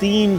3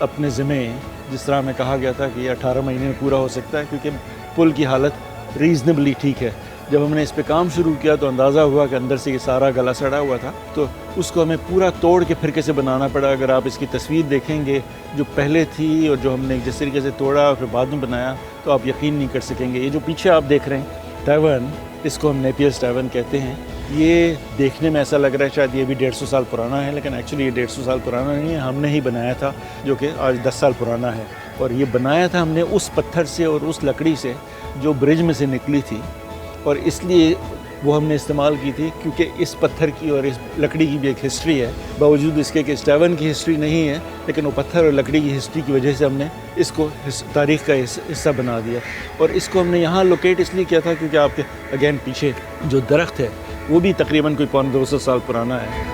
اپنے ذمے، جس طرح ہمیں کہا گیا تھا کہ یہ 18 مہینے میں پورا ہو سکتا ہے کیونکہ پل کی حالت ریزنیبلی ٹھیک ہے. جب ہم نے اس پہ کام شروع کیا تو اندازہ ہوا کہ اندر سے یہ سارا گلا سڑا ہوا تھا، تو اس کو ہمیں پورا توڑ کے پھر کیسے بنانا پڑا. اگر آپ اس کی تصویر دیکھیں گے جو پہلے تھی اور جو ہم نے جس طریقے سے توڑا اور پھر بعد میں بنایا تو آپ یقین نہیں کر سکیں گے. یہ جو پیچھے آپ دیکھ رہے ہیں ٹیورن، اس کو ہم نیپیئرس ٹیورن کہتے ہیں. یہ دیکھنے میں ایسا لگ رہا ہے شاید یہ بھی 150 سال پرانا ہے، لیکن ایکچولی یہ 150 سال پرانا نہیں ہے. ہم نے ہی بنایا تھا جو کہ آج 10 سال پرانا ہے. اور یہ بنایا تھا ہم نے اس پتھر سے اور اس لکڑی سے جو برج میں سے نکلی تھی، اور اس لیے وہ ہم نے استعمال کی تھی کیونکہ اس پتھر کی اور اس لکڑی کی بھی ایک ہسٹری ہے. باوجود اس کے کہ اس ٹیورن کی ہسٹری نہیں ہے، لیکن وہ پتھر اور لکڑی کی ہسٹری کی وجہ سے ہم نے اس کو تاریخ کا حصہ بنا دیا. اور اس کو ہم نے یہاں لوکیٹ اس لیے کیا تھا کیونکہ آپ کے اگین پیچھے جو درخت ہے وہ بھی تقریباً کوئی 200 سال پرانا ہے.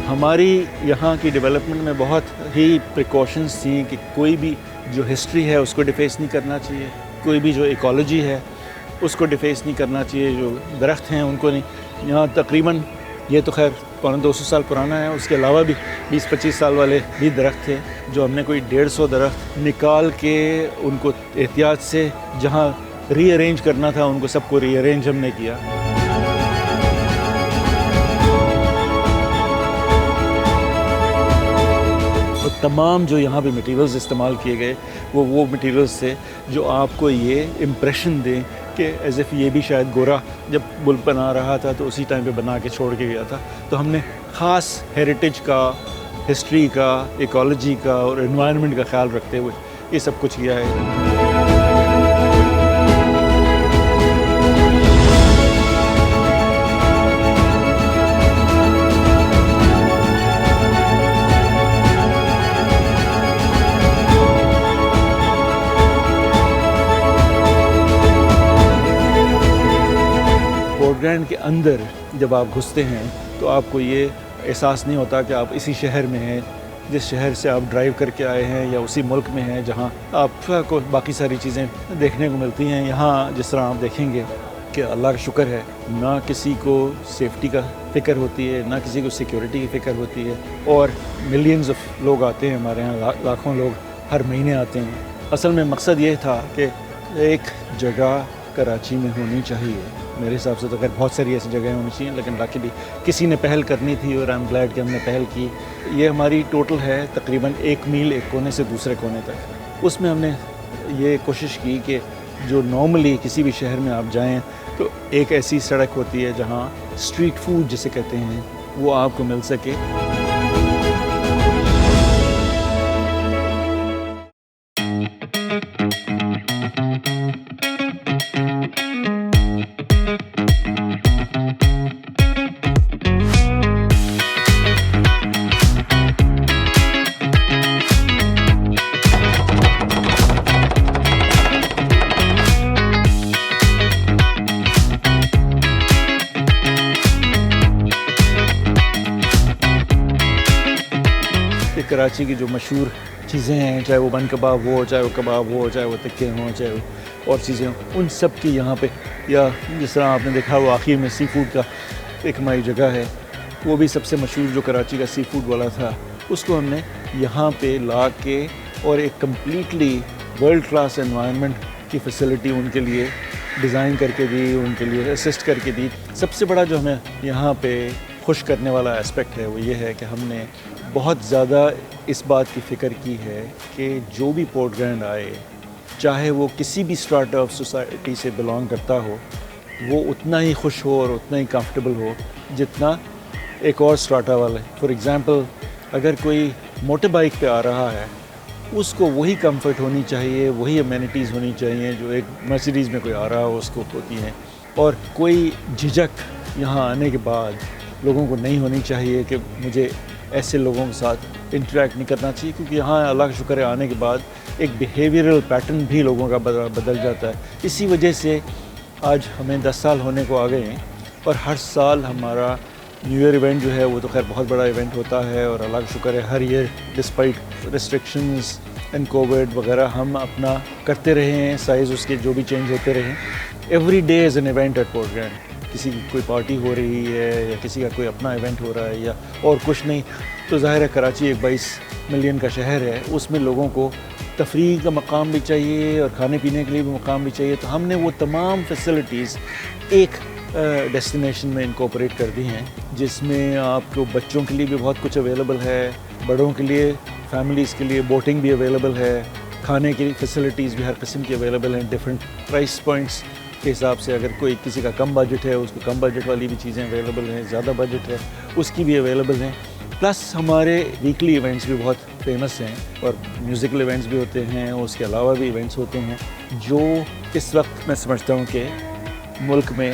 ہماری یہاں کی ڈیولپمنٹ میں بہت ہی پریکاشنز تھیں کہ کوئی بھی جو ہسٹری ہے اس کو ڈیفیس نہیں کرنا چاہیے، کوئی بھی جو ایکالوجی ہے اس کو ڈیفیس نہیں کرنا چاہیے، جو درخت ہیں ان کو نہیں. یہاں تقریباً یہ تو خیر 200 سال پرانا ہے، اس کے علاوہ بھی 20-25 سال والے بھی درخت تھے جو ہم نے کوئی 150 درخت نکال کے ان کو احتیاط سے جہاں ری ارینج کرنا تھا ان کو سب کو ری ارینج ہم نے کیا. اور تمام جو یہاں پہ مٹیریلز استعمال کیے گئے وہ مٹیریلز تھے جو آپ کو یہ امپریشن دیں کہ ایز ایف یہ بھی شاید گورا جب ملک بنا رہا تھا تو اسی ٹائم پہ بنا کے چھوڑ کے گیا تھا. تو ہم نے خاص ہیریٹیج کا، ہسٹری کا، ایکالوجی کا اور انوائرمنٹ کا خیال رکھتے ہوئے یہ سب کچھ کیا ہے. پورٹ گرینڈ کے اندر جب آپ گھستے ہیں تو آپ کو یہ احساس نہیں ہوتا کہ آپ اسی شہر میں ہیں جس شہر سے آپ ڈرائیو کر کے آئے ہیں، یا اسی ملک میں ہیں جہاں آپ کو باقی ساری چیزیں دیکھنے کو ملتی ہیں. یہاں جس طرح آپ دیکھیں گے کہ اللہ کا شکر ہے، نہ کسی کو سیفٹی کا فکر ہوتی ہے، نہ کسی کو سیکیورٹی کی فکر ہوتی ہے، اور ملینز آف لوگ آتے ہیں ہمارے یہاں، لاکھوں لوگ ہر مہینے آتے ہیں. اصل میں مقصد یہ تھا کہ ایک جگہ کراچی میں ہونی چاہیے. میرے حساب سے تو خیر بہت ساری ایسی جگہیں ہونی چاہیے، لیکن لاکیلی کسی نے پہل کرنی تھی اور آئی ایم گلیڈ کہ ہم نے پہل کی. یہ ہماری ٹوٹل ہے تقریباً 1 میل ایک کونے سے دوسرے کونے تک. اس میں ہم نے یہ کوشش کی کہ جو نارملی کسی بھی شہر میں آپ جائیں تو ایک ایسی سڑک ہوتی ہے جہاں اسٹریٹ فوڈ جسے کہتے ہیں وہ آپ کو مل سکے. کراچی کی جو مشہور چیزیں ہیں، چاہے وہ بن کباب ہو، چاہے وہ کباب ہو، چاہے وہ تکے ہوں، چاہے وہ اور چیزیں ہوں، ان سب کی یہاں پہ، یا جس طرح آپ نے دیکھا وہ آخر میں سی فوڈ کا ایک ہماری جگہ ہے، وہ بھی سب سے مشہور جو کراچی کا سی فوڈ والا تھا، اس کو ہم نے یہاں پہ لا کے اور ایک کمپلیٹلی ورلڈ کلاس انوائرمنٹ کی فیسلٹی ان کے لیے ڈیزائن کر کے دی، ان کے لیے اسسٹ کر کے دی. سب سے بڑا جو ہمیں یہاں پہ خوش کرنے والا اسپیکٹ ہے وہ یہ ہے کہ ہم نے بہت زیادہ اس بات کی فکر کی ہے کہ جو بھی پورٹ گرینڈ آئے، چاہے وہ کسی بھی اسٹراٹا آف سوسائٹی سے بلانگ کرتا ہو، وہ اتنا ہی خوش ہو اور اتنا ہی کمفرٹیبل ہو جتنا ایک اور اسٹراٹا والا ہے. فار ایگزامپل، اگر کوئی موٹر بائک پہ آ رہا ہے، اس کو وہی کمفرٹ ہونی چاہیے، وہی امینٹیز ہونی چاہیے جو ایک مرسیڈیز میں کوئی آ رہا ہو اس کو ہوتی ہیں. اور کوئی جھجک یہاں آنے کے بعد لوگوں کو نہیں ہونی چاہیے کہ مجھے ایسے لوگوں کے ساتھ انٹریکٹ نہیں کرنا چاہیے، کیونکہ یہاں اللہ کا شکر ہے آنے کے بعد ایک بیہیویئرل پیٹرن بھی لوگوں کا بدل جاتا ہے. اسی وجہ سے آج ہمیں 10 سال ہونے کو آ گئے ہیں، اور ہر سال ہمارا نیو ایئر ایونٹ جو ہے وہ تو خیر بہت بڑا ایونٹ ہوتا ہے، اور اللہ کا شکر ہے ہر year despite restrictions and Covid وغیرہ ہم اپنا کرتے رہے ہیں، سائز اس کے جو بھی چینج ہوتے رہے ہیں. Every day is an event at Port Grand. کسی کی کوئی پارٹی ہو رہی ہے یا کسی کا کوئی اپنا ایونٹ ہو رہا ہے یا اور کچھ نہیں، تو ظاہر ہے کراچی ایک باعث ملین کا شہر ہے، اس میں لوگوں کو تفریح کا مقام بھی چاہیے اور کھانے پینے کے لیے بھی مقام بھی چاہیے. تو ہم نے وہ تمام فیسلٹیز ایک ڈیسٹینیشن میں انکوپریٹ کر دی ہیں، جس میں آپ کو بچوں کے لیے بھی بہت کچھ اویلیبل ہے، بڑوں کے لیے، فیملیز کے لیے بوٹنگ بھی اویلیبل ہے، کھانے کی فیسلٹیز بھی ہر قسم کی اویلیبل ہیں، ڈفرینٹ پرائس پوائنٹس کے حساب سے. اگر کوئی کسی کا کم بجٹ ہے اس کو کم بجٹ والی بھی چیزیں اویلیبل ہیں، زیادہ بجٹ ہے اس کی بھی اویلیبل ہیں. پلس ہمارے ویکلی ایونٹس بھی بہت فیمس ہیں اور میوزیکل ایونٹس بھی ہوتے ہیں، اس کے علاوہ بھی ایونٹس ہوتے ہیں جو اس وقت میں سمجھتا ہوں کہ ملک میں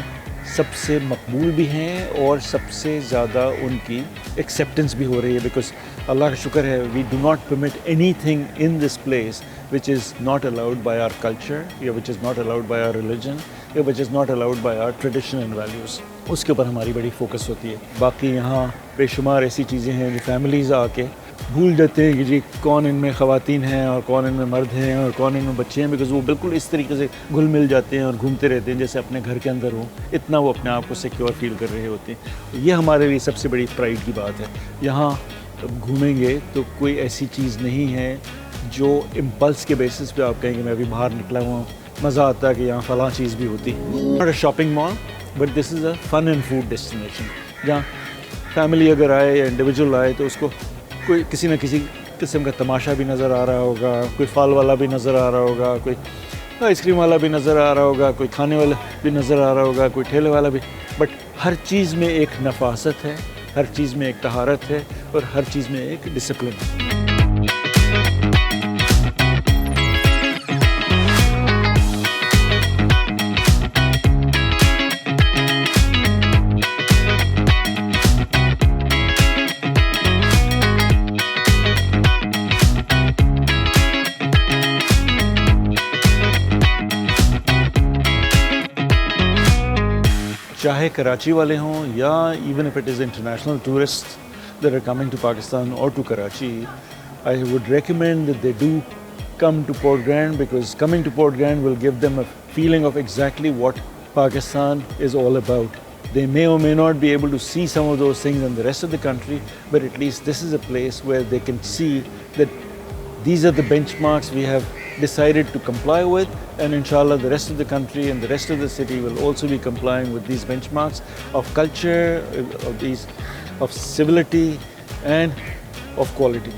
سب سے مقبول بھی ہیں اور سب سے زیادہ ان کی ایکسیپٹنس بھی ہو رہی ہے. بیکاز اللہ کا شکر ہے we do not permit anything in this place which is not allowed by our culture یا which is not allowed by our religion یا which is not allowed by our tradition and values. اس کے اوپر ہماری بڑی focus ہوتی ہے. باقی یہاں بے شمار ایسی چیزیں ہیں جو فیملیز آ کے بھول جاتے ہیں کہ جی کون ان میں خواتین ہیں اور کون ان میں مرد ہیں اور کون ان میں بچے ہیں، بیکاز وہ بالکل اس طریقے سے گھل مل جاتے ہیں اور گھومتے رہتے ہیں جیسے اپنے گھر کے اندر ہوں، اتنا وہ اپنے آپ کو سیکیور فیل کر رہے ہوتے ہیں. یہ ہمارے لیے سب سے بڑی پرائڈ کی بات ہے. یہاں گھومیں گے تو کوئی ایسی چیز نہیں ہے جو امپلس کے بیسس پہ آپ کہیں کہ میں ابھی باہر نکلا ہوا ہوں، مزہ آتا ہے کہ یہاں فلاں چیز بھی ہوتی. Not a shopping mall but this is a fun and food destination, جہاں فیملی اگر آئے یا انڈیویجول آئے تو اس کو کوئی کسی نہ کسی قسم کا تماشا بھی نظر آ رہا ہوگا، کوئی پھل والا بھی نظر آ رہا ہوگا، کوئی آئس کریم والا بھی نظر آ رہا ہوگا، کوئی کھانے والا بھی نظر آ رہا ہوگا، کوئی ٹھیلے والا بھی. بٹ ہر چیز میں ایک نفاست ہے، ہر چیز میں ایک طہارت ہے اور ہر چیز میں ایک ڈسپلن ہے. چاہے کراچی والے ہوں یا even if it is international tourist that are coming to Pakistan or to Karachi, I would recommend that they do come to Port Gran, because coming to Port Gran will give them a feeling of exactly what Pakistan is all about. They may or may not be able to see some of those things in the rest of the country, but at least this is a place where they can see that these are the benchmarks we have decided to comply with, and inshallah the rest of the country and the rest of the city will also be complying with these benchmarks of culture, of civility and of quality.